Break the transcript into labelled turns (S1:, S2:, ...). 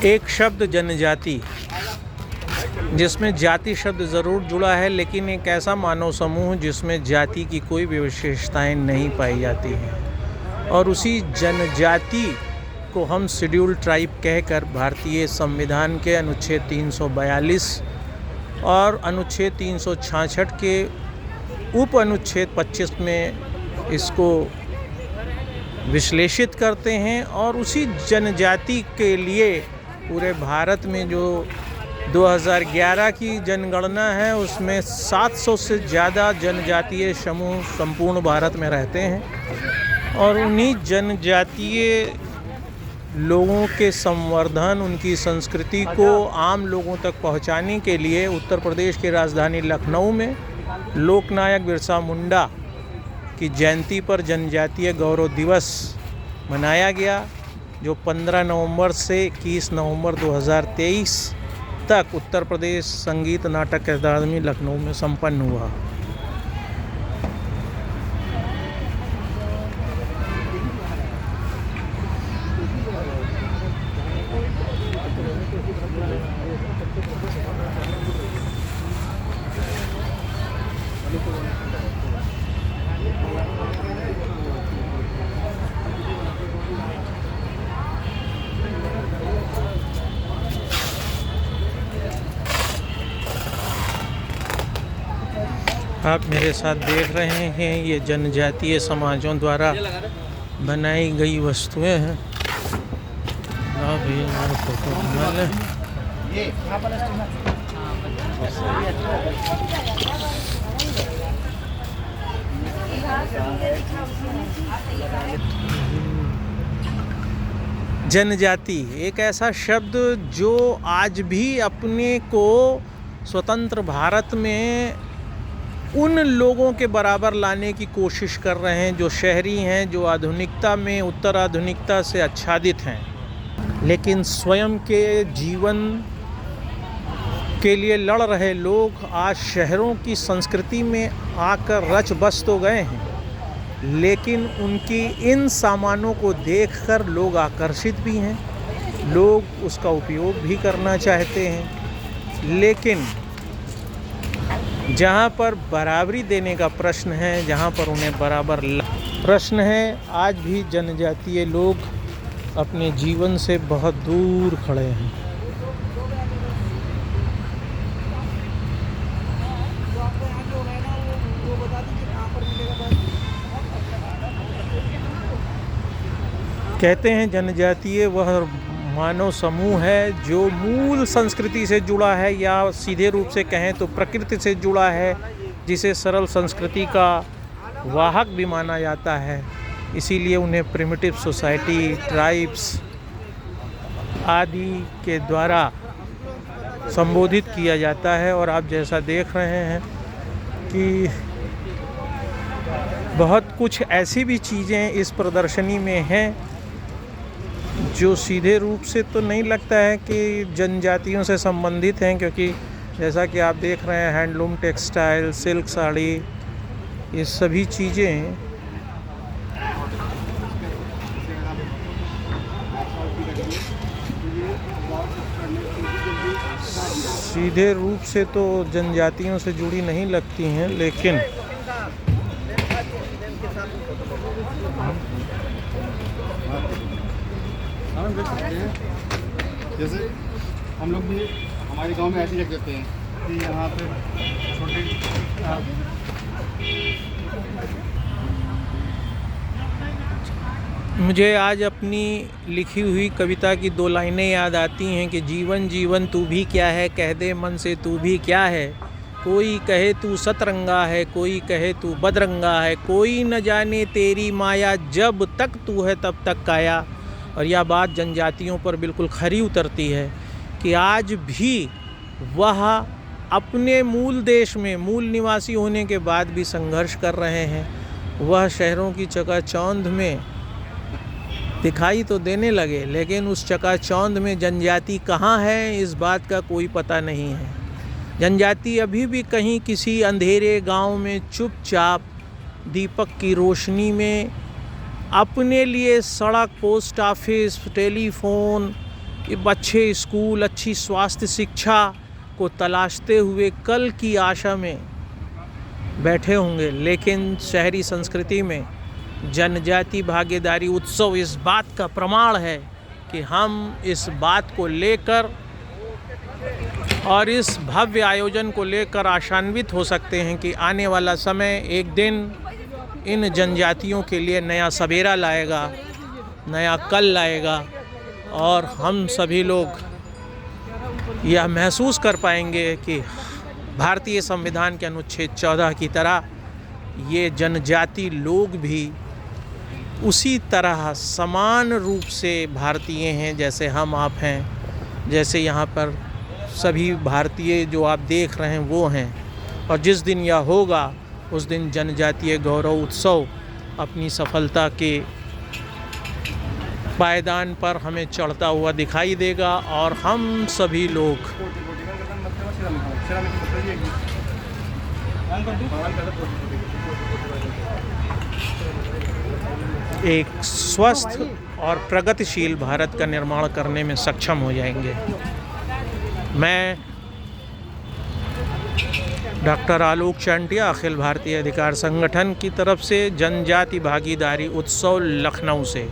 S1: एक शब्द जनजाति, जिसमें जाति शब्द ज़रूर जुड़ा है, लेकिन एक ऐसा मानव समूह जिसमें जाति की कोई भी विशेषताएँ नहीं पाई जाती हैं, और उसी जनजाति को हम शेड्यूल ट्राइब कहकर भारतीय संविधान के अनुच्छेद 342 और अनुच्छेद 366 के उप अनुच्छेद 25 में इसको विश्लेषित करते हैं। और उसी जनजाति के लिए पूरे भारत में जो 2011 की जनगणना है, उसमें 700 से ज़्यादा जनजातीय समूह संपूर्ण भारत में रहते हैं, और उन्हीं जनजातीय लोगों के संवर्धन, उनकी संस्कृति को आम लोगों तक पहुंचाने के लिए उत्तर प्रदेश की राजधानी लखनऊ में लोकनायक बिरसा मुंडा की जयंती पर जनजातीय गौरव दिवस मनाया गया, जो 15 नवंबर से 21 नवंबर 2023 तक उत्तर प्रदेश संगीत नाटक अकादमी लखनऊ में संपन्न हुआ। आप मेरे साथ देख रहे हैं, ये जनजातीय समाजों द्वारा बनाई गई वस्तुएं हैं। आप ये फोटो बना लें। जनजाति एक ऐसा शब्द जो आज भी अपने को स्वतंत्र भारत में उन लोगों के बराबर लाने की कोशिश कर रहे हैं जो शहरी हैं, जो आधुनिकता में उत्तर आधुनिकता से आच्छादित हैं, लेकिन स्वयं के जीवन के लिए लड़ रहे लोग आज शहरों की संस्कृति में आकर रच बस तो गए हैं, लेकिन उनकी इन सामानों को देखकर लोग आकर्षित भी हैं, लोग उसका उपयोग भी करना चाहते हैं। लेकिन जहाँ पर बराबरी देने का प्रश्न है, जहाँ पर उन्हें बराबर प्रश्न है, आज भी जनजातीय लोग अपने जीवन से बहुत दूर खड़े हैं। कहते हैं जनजातीय वह मानव समूह है जो मूल संस्कृति से जुड़ा है, या सीधे रूप से कहें तो प्रकृति से जुड़ा है, जिसे सरल संस्कृति का वाहक भी माना जाता है। इसीलिए उन्हें प्रिमिटिव सोसाइटी, ट्राइब्स आदि के द्वारा संबोधित किया जाता है। और आप जैसा देख रहे हैं कि बहुत कुछ ऐसी भी चीज़ें इस प्रदर्शनी में हैं जो सीधे रूप से तो नहीं लगता है कि जनजातियों से संबंधित हैं, क्योंकि जैसा कि आप देख रहे हैं हैंडलूम, टेक्सटाइल, सिल्क साड़ी, ये सभी चीज़ें सीधे रूप से तो जनजातियों से जुड़ी नहीं लगती हैं, लेकिन
S2: जैसे हम लोग भी हमारे गांव में ऐसे ही रख देते हैं कि यहाँ पे छोटे
S1: मुझे आज अपनी लिखी हुई कविता की 2 लाइनें याद आती हैं कि जीवन जीवन तू भी क्या है, कह दे मन से तू भी क्या है। कोई कहे तू सतरंगा है, कोई कहे तू बदरंगा है, कोई न जाने तेरी माया, जब तक तू है तब तक काया। और यह बात जनजातियों पर बिल्कुल खरी उतरती है कि आज भी वह अपने मूल देश में मूल निवासी होने के बाद भी संघर्ष कर रहे हैं। वह शहरों की चकाचौंध में दिखाई तो देने लगे, लेकिन उस चकाचौंध में जनजाति कहाँ है, इस बात का कोई पता नहीं है। जनजाति अभी भी कहीं किसी अंधेरे गांव में चुपचाप दीपक की रोशनी में अपने लिए सड़क, पोस्ट ऑफिस, टेलीफोन, अच्छे स्कूल, अच्छी स्वास्थ्य शिक्षा को तलाशते हुए कल की आशा में बैठे होंगे। लेकिन शहरी संस्कृति में जनजाति भागीदारी उत्सव इस बात का प्रमाण है कि हम इस बात को लेकर और इस भव्य आयोजन को लेकर आशान्वित हो सकते हैं कि आने वाला समय एक दिन इन जनजातियों के लिए नया सवेरा लाएगा, नया कल लाएगा और हम सभी लोग यह महसूस कर पाएंगे कि भारतीय संविधान के अनुच्छेद 14 की तरह ये जनजाति लोग भी उसी तरह समान रूप से भारतीय हैं जैसे हम आप हैं, जैसे यहाँ पर सभी भारतीय जो आप देख रहे हैं वो हैं। और जिस दिन यह होगा उस दिन जनजातीय गौरव उत्सव अपनी सफलता के पायदान पर हमें चढ़ता हुआ दिखाई देगा और हम सभी लोग एक स्वस्थ और प्रगतिशील भारत का निर्माण करने में सक्षम हो जाएंगे। मैं डॉक्टर आलोक चांटिया, अखिल भारतीय अधिकार संगठन की तरफ से जनजाति भागीदारी उत्सव लखनऊ से।